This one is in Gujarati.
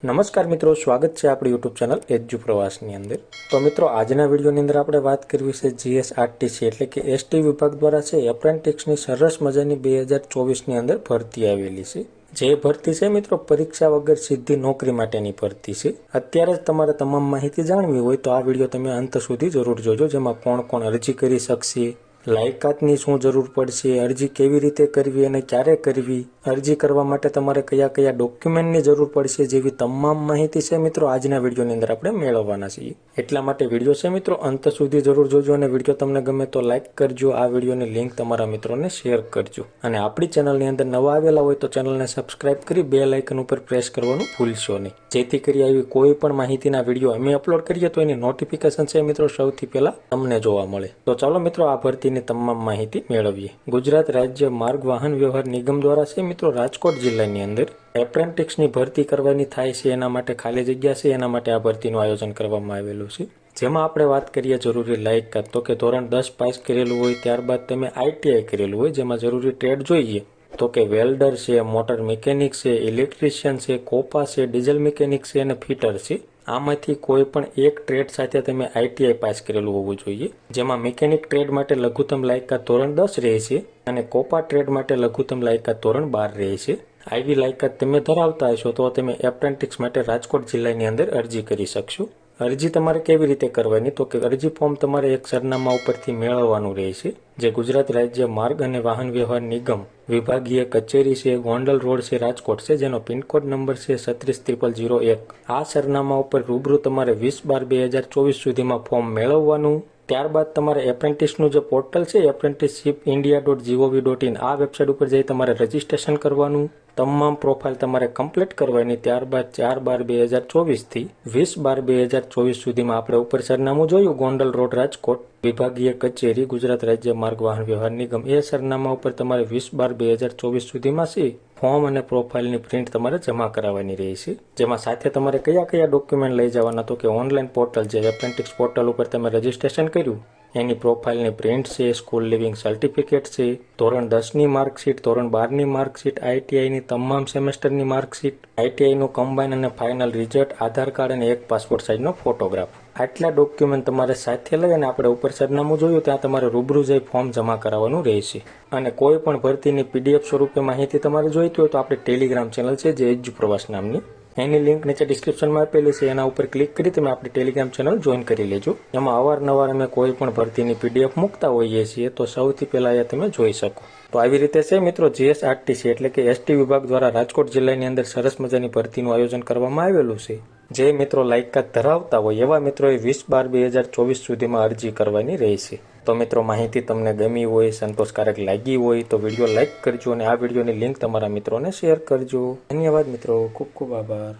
નમસ્કાર મિત્રો, સ્વાગત છે આપણી યુટ્યુબ ચેનલ એજ્યુ પ્રવાસની અંદર। તો મિત્રો, આજના વિડીયોની અંદર આપણે વાત કરવી છે જીએસઆરટીસી એટલે કે એસટી વિભાગ દ્વારા છે એપ્રેન્ટિસની સરસ મજાની 2024ની અંદર ભરતી આવેલી છે। જે ભરતી છે મિત્રો, પરીક્ષા વગર સીધી નોકરી માટેની ભરતી છે। અત્યારે જ તમારે તમામ માહિતી જાણવી હોય તો આ વિડીયો તમે અંત સુધી જરૂર જોજો, જેમાં કોણ કોણ અરજી કરી શકશે, લાયકાતની શું જરૂર પડશે, અરજી કેવી રીતે કરવી અને ક્યારે કરવી, અરજી કરવા માટે તમારે કયા કયા ડોક્યુમેન્ટની જરૂર પડશે જેવી તમામ માહિતી છે મિત્રો આજના વિડીયોની અંદર આપણે મેળવવાના છીએ। એટલા માટે વિડીયો છે મિત્રો અંત સુધી જરૂર જોજો અને વિડીયો તમને ગમે તો લાઈક કરજો, આ વિડીયોની લિંક તમારા મિત્રોને શેર કરજો અને આપણી ચેનલની અંદર નવા આવેલા હોય તો ચેનલને સબસ્ક્રાઇબ કરી બેલ આઇકન ઉપર પ્રેસ કરવાનું ભૂલશો નહીં, જેથી કરી આવી કોઈ પણ માહિતીના વિડીયો અમે અપલોડ કરીએ તો એની નોટિફિકેશન છે મિત્રો સૌથી પહેલા તમને જોવા મળે। તો ચાલો મિત્રો આ ભરતીની તમામ માહિતી મેળવીએ। ગુજરાત રાજ્ય માર્ગ વાહન વ્યવહાર નિગમ દ્વારા છે મિત્રો રાજકોટ જિલ્લાની અંદર એપ્રેન્ટિસની ભરતી કરવાની થાય છે, એના માટે ખાલી જગ્યા છે, એના માટે આ ભરતીનું આયોજન કરવામાં આવેલું છે। જેમાં આપણે વાત કરીએ જરૂરી લાયકાત, તો કે ધોરણ 10 પાસ કરેલું હોય, ત્યારબાદ તમે આઈટીઆઈ કરેલું હોય, જેમાં જરૂરી ટ્રેડ જોઈએ તો કે વેલ્ડર છે, મોટર મિકેનિક છે, ઇલેક્ટ્રિશિયન છે, કોપા છે, ડીઝલ મિકેનિક છે અને ફિટર છે। આમાંથી કોઈ પણ એક ટ્રેડ સાથે તમે આઈટીઆઈ પાસ કરેલું હોવું જોઈએ। જેમાં મિકેનિક ટ્રેડ માટે લઘુત્તમ લાયકાત ધોરણ 10 રહે છે અને કોપા ટ્રેડ માટે લઘુત્તમ લાયકાત ધોરણ 12 રહે છે। આવી લાયકાત તમે ધરાવતા હશો તો તમે એપ્રેન્ટિસ માટે રાજકોટ જિલ્લાની અંદર અરજી કરી શકશો। અરજી તમારે કેવી રીતે કરવાની, તો કે અરજી ફોર્મ તમારે એક સરનામા ઉપરથી મેળવવાનું રહેશે, જે ગુજરાત રાજ્ય માર્ગ અને વાહન વ્યવહાર નિગમ વિભાગીય કચેરી છે, ગોંડલ રોડ છે, રાજકોટ છે, જેનો પિનકોડ નંબર છે 36001। આ સરનામા ઉપર રૂબરૂ તમારે 20/12/2024 સુધીમાં ફોર્મ મેળવવાનું। ત્યારબાદ તમારે એપ્રેન્ટિસનું જે પોર્ટલ છે apprenticeshipindia.gov.in આ વેબસાઇટ ઉપર જઈ તમારે રજીસ્ટ્રેશન કરવાનું, તમામ પ્રોફાઇલ તમારે કમ્પ્લીટ કરવાની। ત્યારબાદ 4/12/2024 થી 20/12/2024 સુધીમાં આપણે ઉપર સરનામું જોયું ગોંડલ રોડ રાજકોટ વિભાગીય કચેરી ગુજરાત રાજ્ય માર્ગ વાહન વ્યવહાર નિગમ, એ સરનામા ઉપર તમારે 20/12/2024 સુધીમાં છે ફોર્મ અને પ્રોફાઇલની પ્રિન્ટ તમારે જમા કરાવવાની રહેશે। જેમાં સાથે તમારે કયા કયા ડોક્યુમેન્ટ લઈ જવાના, તો કે ઓનલાઈન પોર્ટલ જે એપ્રેન્ટિસ પોર્ટલ ઉપર તમે રજીસ્ટ્રેશન કર્યું એની પ્રોફાઇલની પ્રિન્ટ છે, સ્કૂલ લિવિંગ સર્ટિફિકેટ છે, ધોરણ 10ની માર્કશીટ, ધોરણ 12ની માર્કશીટ, આઈટીઆઈની તમામ સેમેસ્ટરની માર્કશીટ, આઈટીઆઈનું કમ્બાઇન અને ફાઇનલ રિઝલ્ટ, આધાર કાર્ડ અને એક પાસપોર્ટ સાઇઝનો ફોટોગ્રાફ, આટલા ડોક્યુમેન્ટ તમારે સાથે લઈ અને આપણે ઉપર સરનામું જોયું ત્યાં તમારે રૂબરૂ જઈ ફોર્મ જમા કરાવવાનું રહેશે। અને કોઈ પણ ભરતીની પીડીએફ સ્વરૂપે માહિતી તમારે જોઈતી હોય તો આપણે ટેલિગ્રામ ચેનલ છે જે એજ્યુ પ્રવાસ નામની, એની લિંક નીચે ડિસ્ક્રિપ્શનમાં આપેલી છે, એના ઉપર ક્લિક કરી તમે આપણી ટેલિગ્રામ ચેનલ જોઈન કરી લેજો। એમાં અવારનવાર અમે કોઈ પણ ભરતીની પીડીએફ મૂકતા હોઈએ છીએ તો સૌથી પહેલા એ તમે જોઈ શકો। તો આવી રીતે છે મિત્રો જીએસઆરટીસી એટલે કે એસટી વિભાગ દ્વારા રાજકોટ જિલ્લાની અંદર સરસ મજાની ભરતીનું આયોજન કરવામાં આવેલું છે। જે મિત્રો લાયકાત ધરાવતા હોય એવા મિત્રોએ 20/12/2024 સુધીમાં અરજી કરવાની રહેશે। તો મિત્રો માહિતી તમને ગમી હોય, સંતોષકારક લાગી હોય તો વિડીયો લાઈક કરજો અને આ વિડીયોની લિંક તમારા મિત્રોને શેર કરજો। ધન્યવાદ મિત્રો, ખૂબ ખૂબ આભાર।